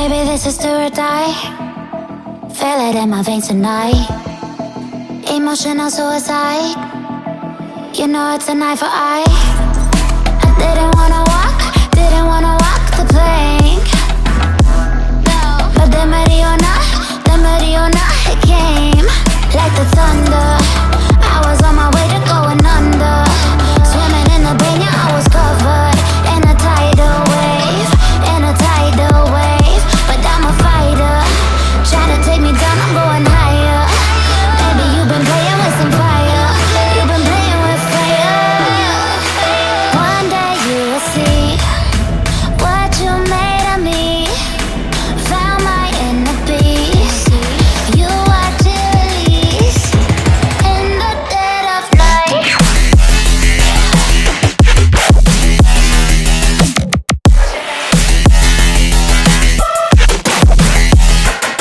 Baby, this is do or die. Feel it in my veins tonight. Emotional suicide. You know it's an eye for eye. I didn't wanna walk the plank. But the Mariona, it came like the thunder. I was on my way to going under. Swimming in the banya, I was covered in a tidal wave, But I'm a fighter, trying to take me down, I'm going higher. Baby, you've been playing with some fire. You've been playing with fire. One day you will see what you made of me. Found my inner beast. You watch it release in the dead of night.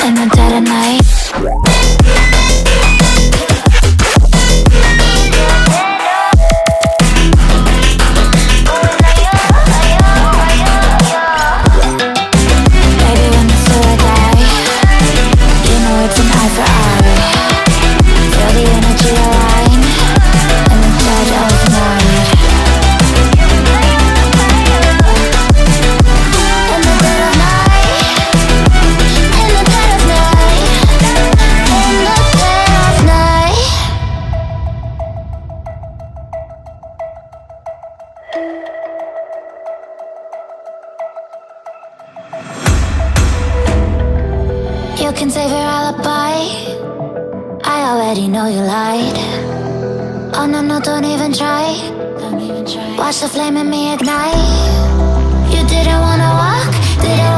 In the dead of night. Baby, when it's do or die, you know it's an eye for eye. Feel the energy align in the dead of night. In the dead of night. In the dead of night. In the dead of night. You can save your alibi. I already know you lied. Oh no, no, don't even try. Watch the flame in me ignite. You didn't wanna walk, didn't